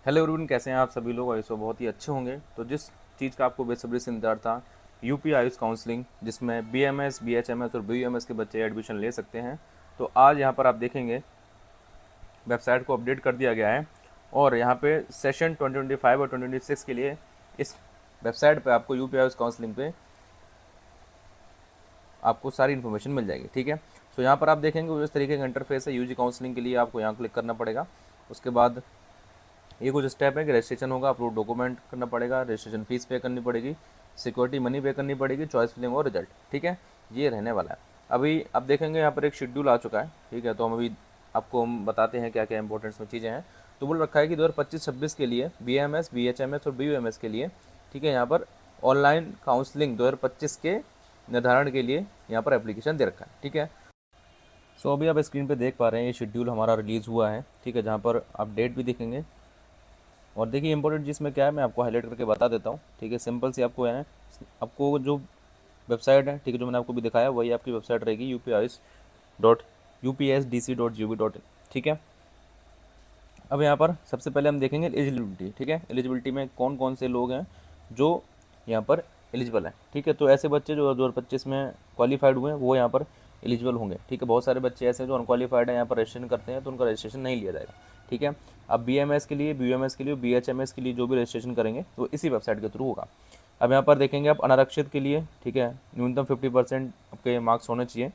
Hello everyone, कैसे हैं आप सभी लोग। और इसको बहुत ही अच्छे होंगे। तो जिस चीज़ का आपको बेसब्री से इंतजार था, यूपी आयुष काउंसलिंग, जिसमें बीएमएस, बीएचएमएस और बीयूएमएस के बच्चे एडमिशन ले सकते हैं। तो आज यहाँ पर आप देखेंगे वेबसाइट को अपडेट कर दिया गया है और यहाँ पे सेशन 2025 और 2026 के लिए इस वेबसाइट पे आपको यूपी आयुष काउंसलिंग पे आपको सारी इन्फॉर्मेशन मिल जाएगी। ठीक है, तो यहाँ पर आप देखेंगे जिस तरीके का इंटरफेस है यूजी काउंसलिंग के लिए, आपको यहाँ क्लिक करना पड़ेगा। उसके बाद ये कुछ स्टेप है कि रजिस्ट्रेशन होगा, अपलोड डॉक्यूमेंट करना पड़ेगा, रजिस्ट्रेशन फीस पे करनी पड़ेगी, सिक्योरिटी मनी पे करनी पड़ेगी, चॉइस फिलिंग और रिजल्ट। ठीक है, ये रहने वाला है। अभी आप देखेंगे यहाँ पर एक शेड्यूल आ चुका है। ठीक है, तो हम अभी आपको हम बताते हैं क्या क्या इंपॉर्टेंट्स में चीज़ें हैं। तो बोल रखा है कि 2025-26 के लिए BMS, BHMS और BUMS के लिए, ठीक है, यहाँ पर ऑनलाइन काउंसलिंग 2025 के निर्धारण के लिए यहाँ पर एप्लीकेशन दे रखा है। ठीक है, सो अभी आप स्क्रीन पे देख पा रहे हैं ये शेड्यूल हमारा रिलीज़ हुआ है। ठीक है, जहाँ पर आप डेट भी देखेंगे। और देखिए इंपॉर्टेंट चीज़ में क्या है, मैं आपको हाईलाइट करके बता देता हूँ। ठीक है, सिंपल सी आपको है, आपको जो वेबसाइट है, ठीक है, जो मैंने आपको भी दिखाया वही आपकी वेबसाइट रहेगी, upis.upsdc.gov.in। ठीक है, अब यहाँ पर सबसे पहले हम देखेंगे एलिजिबिलिटी। ठीक है, एलिजिबिलिटी में कौन कौन से लोग हैं जो यहाँ पर एलिजिबल हैं। ठीक है, तो ऐसे बच्चे जो 2025 में क्वालिफाइड हुए हैं वो यहाँ पर एलिजिबल होंगे। ठीक है, बहुत सारे बच्चे ऐसे हैं जो अनक्वालिफाइड हैं, यहाँ पर रजिस्ट्रेशन करते हैं तो उनका रजिस्ट्रेशन नहीं लिया जाएगा। ठीक है, अब BMS के लिए, BUMS के लिए, BHMS के लिए जो भी रजिस्ट्रेशन करेंगे वो इसी वेबसाइट के थ्रू होगा। अब यहाँ पर देखेंगे आप अनारक्षित के लिए, ठीक है, न्यूनतम 50% आपके मार्क्स होने चाहिए।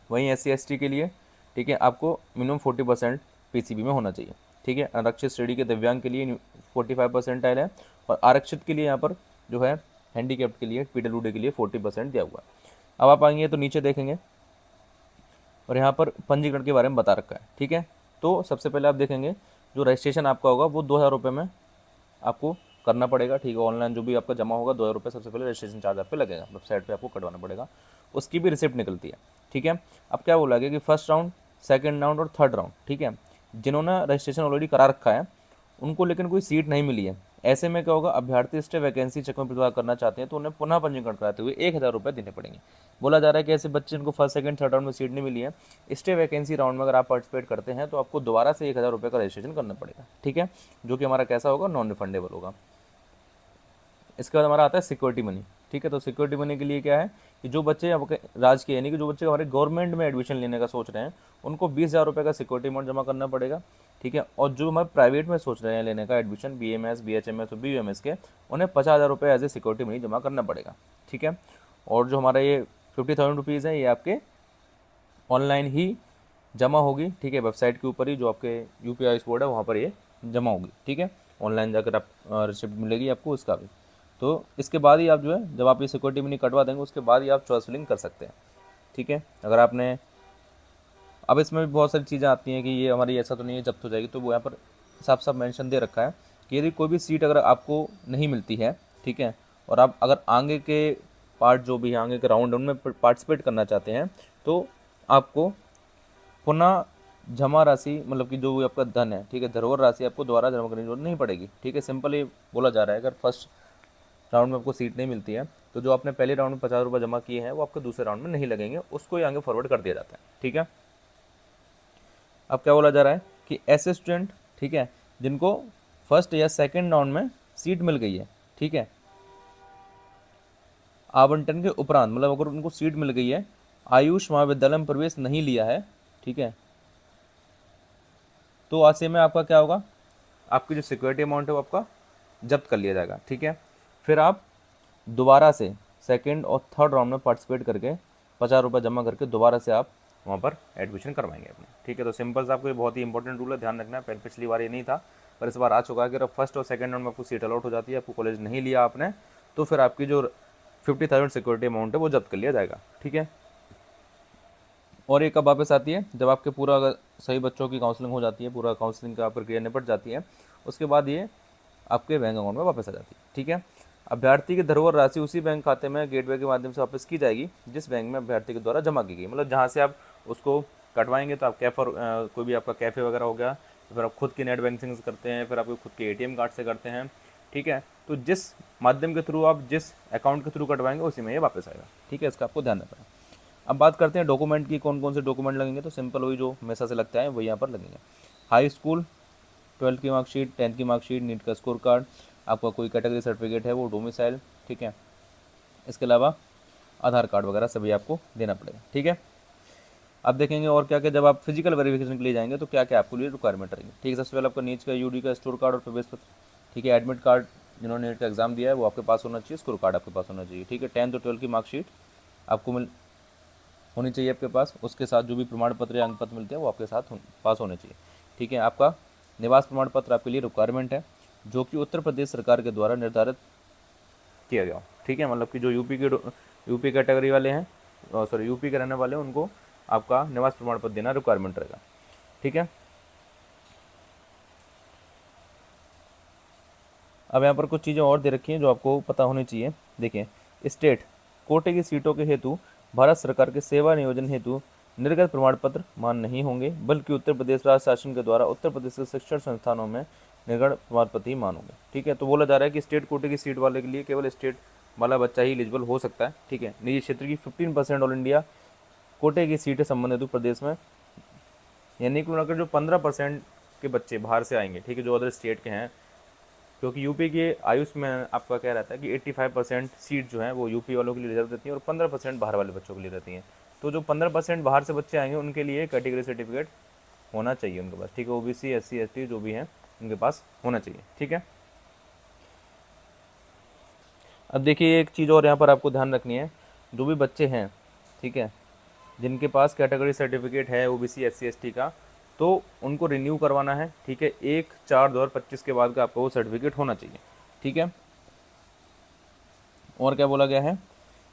वहीं SC ST के लिए, ठीक है, आपको मिनिमम 40% PCB में होना चाहिए। ठीक है, आरक्षित श्रेणी के दिव्यांग के लिए 45% है और आरक्षित के लिए यहाँ पर जो है हैंडीकैप्ड के लिए, PWD के लिए 40% दिया हुआ है। अब आप आएंगे तो नीचे देखेंगे और यहाँ पर पंजीकरण के बारे में बता रखा है। ठीक है, तो सबसे पहले आप देखेंगे जो रजिस्ट्रेशन आपका होगा वो 2,000 रुपये में आपको करना पड़ेगा। ठीक है, ऑनलाइन जो भी आपका जमा होगा 2,000 रुपये सबसे पहले रजिस्ट्रेशन चार्ज आप पे लगेगा, वेबसाइट पे आपको कटवाना पड़ेगा, उसकी भी रिसिप्ट निकलती है। ठीक है, अब क्या बोला गया कि फर्स्ट राउंड, सेकंड राउंड और थर्ड राउंड, ठीक है, जिन्होंने रजिस्ट्रेशन ऑलरेडी करा रखा है उनको लेकिन कोई सीट नहीं मिली है, ऐसे में क्या होगा, अभ्यर्थी स्टे वैकेंसी चेक में प्रतिभाग करना चाहते हैं तो उन्हें पुनः पंजीकरण कराते हुए 1,000 रुपये देने पड़ेंगे। बोला जा रहा है कि ऐसे बच्चे जिनको फर्स्ट सेकंड थर्ड राउंड में सीट नहीं मिली है, स्टे वैकेंसी राउंड में अगर आप पार्टिसिपेट करते हैं तो आपको दोबारा से 1,000 रुपये का रजिस्ट्रेशन करना पड़ेगा। ठीक है, जो कि हमारा कैसा होगा, नॉन रिफंडेबल होगा। इसके बाद हमारा आता है सिक्योरिटी मनी। ठीक है, तो सिक्योरिटी मनी के लिए क्या है कि जो बच्चे आपके राज्य के, यानी कि जो बच्चे हमारे गवर्नमेंट में एडमिशन लेने का सोच रहे हैं उनको 20,000 रुपये का सिक्योरिटी अमाउंट जमा करना पड़ेगा। ठीक है, और जो हमारे प्राइवेट में सोच रहे हैं लेने का एडमिशन, BMS, BHMS और BUMS के, उन्हें 50,000 रुपये एज ए सिक्योरिटी मनी जमा करना पड़ेगा। ठीक है, और जो हमारा ये 50,000 रुपीज़ है ये आपके ऑनलाइन ही जमा होगी। ठीक है, वेबसाइट के ऊपर ही जो आपके UPI बोर्ड है वहाँ पर ये जमा होगी। ठीक है, ऑनलाइन जाकर आप रिसिप्ट मिलेगी आपको उसका भी। तो इसके बाद ही आप जो है, जब आप ये सिक्योरिटी मनी कटवा देंगे उसके बाद ही आप चॉइस फिलिंग कर सकते हैं। ठीक है, अगर आपने, अब इसमें भी बहुत सारी चीज़ें आती हैं कि ये हमारी ऐसा तो नहीं है जब्त हो जाएगी, तो वो यहाँ पर साफ साफ मेंशन दे रखा है कि यदि कोई भी सीट अगर आपको नहीं मिलती है, ठीक है, और आप अगर आगे के पार्ट जो भी है, आगे के राउंड उनमें पार्टिसिपेट करना चाहते हैं तो आपको पुनः जमा राशि, मतलब कि जो भी आपका धन है, ठीक है, धरोहर राशि आपको दोबारा जमा करने की जरूरत नहीं पड़ेगी। ठीक है, सिंपल ये बोला जा रहा है, अगर फर्स्ट राउंड में आपको सीट नहीं मिलती है तो जो आपने पहले राउंड में 50 रुपये जमा किए हैं वो आपके दूसरे राउंड में नहीं लगेंगे, उसको ही आगे फॉरवर्ड कर दिया जाता है। ठीक है, अब क्या बोला जा रहा है कि ऐसे स्टूडेंट, ठीक है, जिनको फर्स्ट या सेकंड राउंड में सीट मिल गई है, ठीक है, आवंटन के उपरांत, मतलब अगर उनको सीट मिल गई है, आयुष महाविद्यालय में प्रवेश नहीं लिया है, ठीक है, तो ऐसे में आपका क्या होगा, आपकी जो सिक्योरिटी अमाउंट है वो आपका जब्त कर लिया जाएगा। ठीक है, फिर आप दोबारा से सेकंड और थर्ड राउंड में पार्टिसिपेट करके 50 रुपये जमा करके दोबारा से आप वहाँ पर एडमिशन करवाएंगे अपने। ठीक है, तो सिंपल सा आपको ये बहुत ही इंपॉर्टेंट रूल है, ध्यान रखना है। पहले पिछली बार ये नहीं था पर इस बार आ चुका है कि अगर फर्स्ट और सेकंड राउंड में आपको सीट अलॉट हो जाती है, आपको कॉलेज नहीं लिया आपने, तो फिर आपकी जो 50,000 सिक्योरिटी अमाउंट है वो जब्त कर लिया जाएगा। ठीक है, और ये कब वापस आती है, जब आपके पूरा अगर सही बच्चों की काउंसलिंग हो जाती है, पूरा काउंसलिंग का प्रक्रिया निपट जाती है, उसके बाद ये आपके बैंक अकाउंट में वापस आ जाती है। ठीक है, अभ्यर्थी की धरोहर राशि उसी बैंक खाते में गेटवे के माध्यम से वापस की जाएगी जिस बैंक में अभ्यर्थी के द्वारा जमा की गई, मतलब जहाँ से आप उसको कटवाएंगे। तो आप कैफर, कोई भी आपका कैफ़े वगैरह हो गया, फिर आप खुद की नेट बैंकिंग से करते हैं, फिर आपके खुद के ATM कार्ड से करते हैं। ठीक है, तो जिस माध्यम के थ्रू आप जिस अकाउंट के थ्रू कटवाएंगे उसी में ये वापस आएगा। ठीक है, इसका आपको ध्यान रखना है। अब बात करते हैं डॉक्यूमेंट की, कौन कौन से डोक्यूमेंट लगेंगे, तो सिंपल वही जो हमेशा से लगता है वही यहाँ पर लगेंगे। हाई स्कूल ट्वेल्थ की मार्कशीट, 10th की मार्कशीट, नीट का स्कोर कार्ड, आपका कोई कैटेगरी सर्टिफिकेट है वो, डोमिसाइल, ठीक है। इसके अलावा आधार कार्ड वगैरह सभी आपको देना पड़ेगा, ठीक है। अब देखेंगे और क्या क्या, जब आप फिजिकल वेरिफिकेशन के लिए जाएंगे तो क्या क्या आपके लिए रिक्वायरमेंट रहेगी, ठीक है। सबसे पहले आपका नीट का यूडी का स्टोर कार्ड और प्रवेश पत्र, ठीक है। एडमिट कार्ड जिन्होंने नीट का एग्जाम दिया है वो आपके पास होना चाहिए, स्कोर कार्ड आपके पास होना चाहिए, ठीक है। 10th और 12th की मार्कशीट आपको होनी चाहिए आपके पास, उसके साथ जो भी प्रमाण पत्र या अंक पत्र मिलते हैं वो आपके साथ पास होने चाहिए, ठीक है। आपका निवास प्रमाण पत्र आपके लिए रिक्वायरमेंट है, जो कि उत्तर प्रदेश सरकार के द्वारा निर्धारित किया गया, ठीक है। मतलब कि जो यूपी कैटेगरी वाले हैं, सॉरी यूपी के रहने वाले हैं, उनको आपका निवास प्रमाण पत्र देना रिक्वायरमेंट रहेगा, ठीक है। अब यहाँ पर कुछ चीज़ें और दे रखी हैं जो आपको पता होनी चाहिए। देखिए, स्टेट कोटे की सीटों के हेतु भारत सरकार के सेवा नियोजन हेतु निर्गत प्रमाण पत्र मान नहीं होंगे, बल्कि उत्तर प्रदेश राज्य शासन के द्वारा उत्तर प्रदेश के शिक्षण संस्थानों में निर्गत प्रमाण पत्र ही मान होंगे, ठीक है। तो बोला जा रहा है कि स्टेट कोटे की सीट वाले के लिए केवल स्टेट वाला बच्चा ही एलिजिबल हो सकता है, ठीक है। निजी क्षेत्र की 15% ऑल इंडिया कोटे की सीटें संबंधित उत्तर प्रदेश में, यानी कि अगर जो 15% के बच्चे बाहर से आएंगे, ठीक है, जो अदर स्टेट के हैं, क्योंकि यूपी के आयुष में आपका क्या रहता है कि 85% सीट जो है वो यूपी वालों के लिए रिजर्व रहती है और 15% बाहर वाले बच्चों के लिए रहती हैं। तो जो 15% बाहर से बच्चे आएंगे उनके लिए कैटेगरी सर्टिफिकेट होना चाहिए उनके पास, ठीक है। ओबीसी, एससी, एसटी जो भी हैं उनके पास होना चाहिए, ठीक है। अब देखिए एक चीज़ और यहाँ पर आपको ध्यान रखनी है, जो भी बच्चे हैं, ठीक है, जिनके पास कैटेगरी सर्टिफिकेट है ओबीसी, एससी, एसटी का, तो उनको रिन्यू करवाना है, ठीक है। 1/4/2025 के बाद का आपको वो सर्टिफिकेट होना चाहिए, ठीक है। और क्या बोला गया है,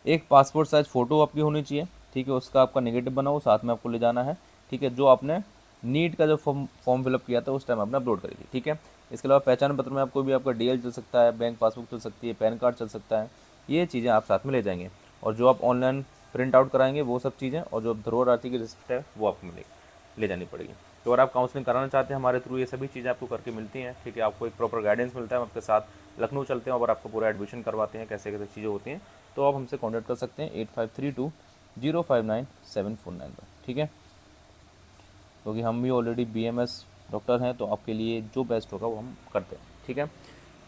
एक पासपोर्ट साइज फ़ोटो आपकी होनी चाहिए, ठीक है, उसका आपका नेगेटिव बनाओ, साथ में आपको ले जाना है, ठीक है, जो आपने नीट का जो फॉर्म फिलअप किया था उस टाइम आपने अपलोड करी थी, ठीक है। इसके अलावा पहचान पत्र में आपको भी आपका डीएल चल सकता है, बैंक पासबुक चल सकती है, पैन कार्ड चल सकता है, ये चीज़ें आप साथ में ले जाएंगे। और जो आप ऑनलाइन प्रिंट आउट कराएंगे वो सब चीज़ें, और जो धरोहर राशि की रिसिप्ट है वो आपको मिलेगी, ले जानी पड़ेगी। तो अगर आप काउंसलिंग कराना चाहते हैं हमारे थ्रू, ये सभी चीज़ें आपको करके मिलती हैं, ठीक है। आपको एक प्रॉपर गाइडेंस मिलता है, हम आपके साथ लखनऊ चलते हैं और आपको पूरा एडमिशन करवाते हैं, कैसे कैसे चीज़ें होती हैं। तो आप हमसे कॉन्टैक्ट कर सकते हैं 8532059749 पर, ठीक है। क्योंकि हम भी ऑलरेडी बीएमएस डॉक्टर हैं, तो आपके लिए जो बेस्ट होगा वो हम करते हैं, ठीक है।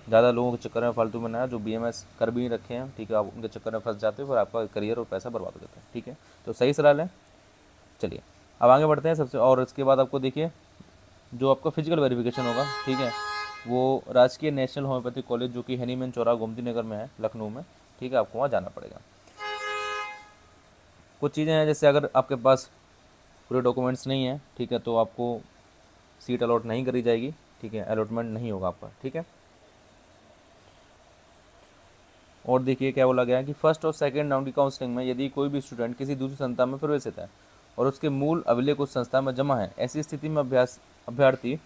ज़्यादा लोगों के चक्कर में फालतू में ना, जो बीएमएस कर भी नहीं रखे हैं, ठीक है, आप उनके चक्कर में फंस जाते हो, फिर आपका करियर और पैसा बर्बाद हो जाता है, ठीक है। तो सही सलाह लें। चलिए अब आगे बढ़ते हैं सबसे, और इसके बाद आपको देखिए जो आपका फिजिकल वेरिफिकेशन होगा, ठीक है, वो राजकीय नेशनल होम्योपैथिक कॉलेज जो कि हनीमैन चौराहा गोमती नगर में है, लखनऊ में, ठीक है, आपको वहाँ जाना पड़ेगा। कुछ चीज़ें हैं, जैसे अगर आपके पास पूरे डॉक्यूमेंट्स नहीं हैं, ठीक है, तो आपको सीट अलॉट नहीं करी जाएगी, ठीक है, अलॉटमेंट नहीं होगा आपका, ठीक है। और देखिए क्या बोला गया है कि फर्स्ट और सेकंड राउंड की काउंसलिंग में यदि कोई भी स्टूडेंट किसी दूसरी संस्था में प्रवेशित है और उसके मूल अभिलेख उस संस्था में जमा है, ऐसी स्थिति में अभ्यर्थी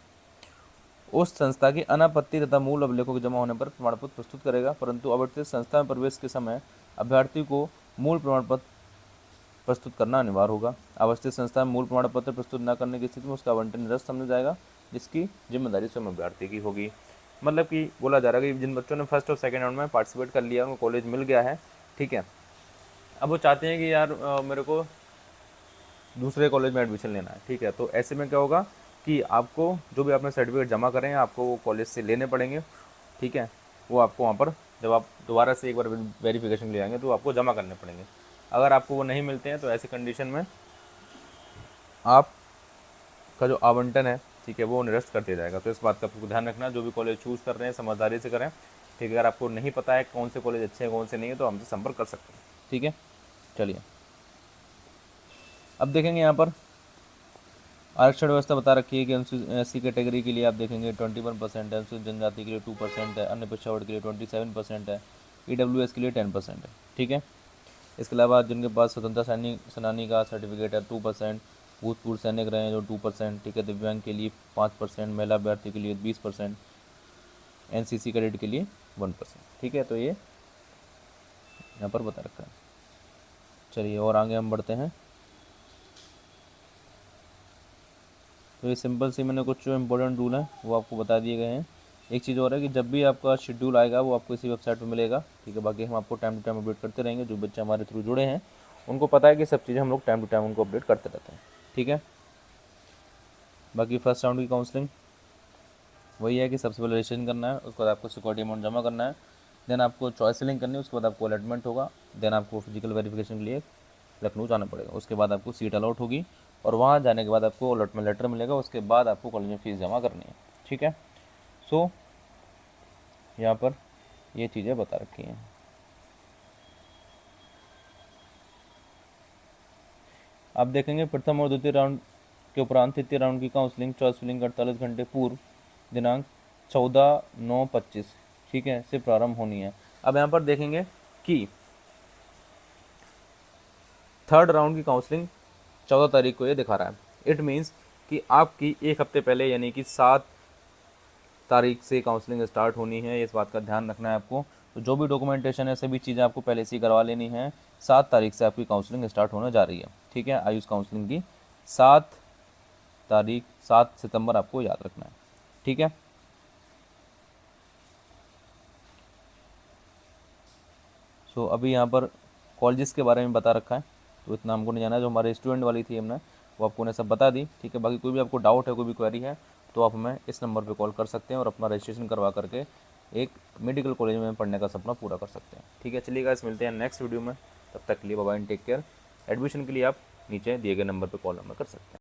उस संस्था की अनापत्ति तथा मूल अभिलेखों के जमा होने पर प्रमाण पत्र प्रस्तुत करेगा, परंतु अवर्तित संस्था में प्रवेश के समय अभ्यर्थी को मूल प्रमाण पत्र प्रस्तुत करना अनिवार्य होगा। अवस्थित संस्था में मूल प्रमाण पत्र प्रस्तुत न करने की स्थिति में उसका आवंटन निरस्त समझा जाएगा, जिसकी जिम्मेदारी स्वयं अभ्यर्थी की होगी। मतलब कि बोला जा रहा है कि जिन बच्चों ने फर्स्ट और सेकंड राउंड में पार्टिसिपेट कर लिया, उनको कॉलेज मिल गया है, ठीक है, अब वो चाहते हैं कि यार मेरे को दूसरे कॉलेज में एडमिशन लेना है, ठीक है, तो ऐसे में क्या होगा कि आपको जो भी आपने सर्टिफिकेट जमा करें आपको वो कॉलेज से लेने पड़ेंगे, ठीक है। वो आपको वहाँ पर जब आप दोबारा से एक बार वेरिफिकेशन ले आएंगे तो आपको जमा करने पड़ेंगे। अगर आपको वो नहीं मिलते हैं तो ऐसी कंडीशन में आपका जो आवंटन है, ठीक है, वो निरस्त कर दिया जाएगा। तो इस बात का आपको ध्यान रखना, जो भी कॉलेज चूज़ कर रहे हैं समझदारी से करें, ठीक है। अगर आपको नहीं पता है कौन से कॉलेज अच्छे हैं कौन से नहीं है तो हमसे संपर्क कर सकते हैं, ठीक है। चलिए अब देखेंगे यहाँ पर आरक्षण व्यवस्था बता रखी है कि एससी कैटेगरी के लिए आप देखेंगे 21% है, अनुसूचित जनजाति के लिए 2% है, अन्य पिछड़ा वर्ग के लिए 27% है, ईडब्ल्यूएस के लिए 10% है, ठीक है। इसके अलावा जिनके पास स्वतंत्रता सेनानी का सर्टिफिकेट है 2%, भूतपूर्व सैनिक रहे हैं जो 2%, ठीक है, दिव्यांग के लिए 5%, महिला अभ्यर्थी के लिए 20%, एनसीसी कैडेट के लिए 1%, ठीक है। तो ये यहाँ पर बता रखा है। चलिए और आगे हम बढ़ते हैं। तो ये सिंपल सी मैंने कुछ जो इम्पोर्टेंट रूल हैं वो आपको बता दिए गए हैं। एक चीज़ और है कि जब भी आपका शेड्यूल आएगा वो आपको इसी वेबसाइट पर मिलेगा, ठीक है। बाकी हम आपको टाइम टू टाइम अपडेट करते रहेंगे, जो बच्चे हमारे थ्रू जुड़े हैं उनको पता है कि सब चीज़ें हम लोग टाइम टू टाइम उनको अपडेट करते रहते हैं, ठीक है। बाकी फर्स्ट राउंड की काउंसलिंग वही है कि सबसे पहले रजिस्ट्रेशन करना है, उसके बाद आपको सिक्योरिटी अमाउंट जमा करना है, देन आपको चॉइस फिलिंग करनी है, उसके बाद आपको अलॉटमेंट होगा, देन आपको फिजिकल वेरिफिकेशन के लिए लखनऊ जाना पड़ेगा, उसके बाद आपको सीट अलॉट होगी और वहाँ जाने के बाद आपको अलॉटमेंट लेटर मिलेगा, उसके बाद आपको कॉलेज में फ़ीस जमा करनी है। ठीक है, सो यहाँ पर ये चीज़ें बता रखी हैं। आप देखेंगे प्रथम और द्वितीय राउंड के उपरांत तृतीय राउंड की काउंसलिंग चॉइस फिलिंग 48 घंटे पूर्व दिनांक 14/9/25 ठीक है से प्रारंभ होनी है। अब यहाँ पर देखेंगे कि थर्ड राउंड की काउंसलिंग 14 तारीख को ये दिखा रहा है। इट मीन्स कि आपकी एक हफ्ते पहले यानी कि 7 तारीख से काउंसलिंग स्टार्ट होनी है, इस बात का ध्यान रखना है आपको। तो जो भी डॉक्यूमेंटेशन है सभी चीज़ें आपको पहले से ही करवा लेनी है। 7 तारीख से आपकी काउंसलिंग स्टार्ट होने जा रही है। ठीक है, आयुष काउंसलिंग की 7 तारीख 7 सितंबर आपको याद रखना है। ठीक है, सो अभी यहाँ पर कॉलेजेस के बारे में बता रखा है, तो इतना हमको नहीं जाना है। जो हमारे स्टूडेंट वाली थी हमने वो आपको ने सब बता दी। ठीक है, बाकी कोई भी आपको डाउट है, कोई भी क्वेरी है तो आप हमें इस नंबर पे कॉल कर सकते हैं और अपना रजिस्ट्रेशन करवा करके एक मेडिकल कॉलेज में पढ़ने का सपना पूरा कर सकते हैं। ठीक है, चलिए गाइस, मिलते हैं नेक्स्ट वीडियो में। तब तक के लिए bye bye, take care. Admission के लिए आप नीचे दिए गए नंबर पर कॉल हमें कर सकते हैं।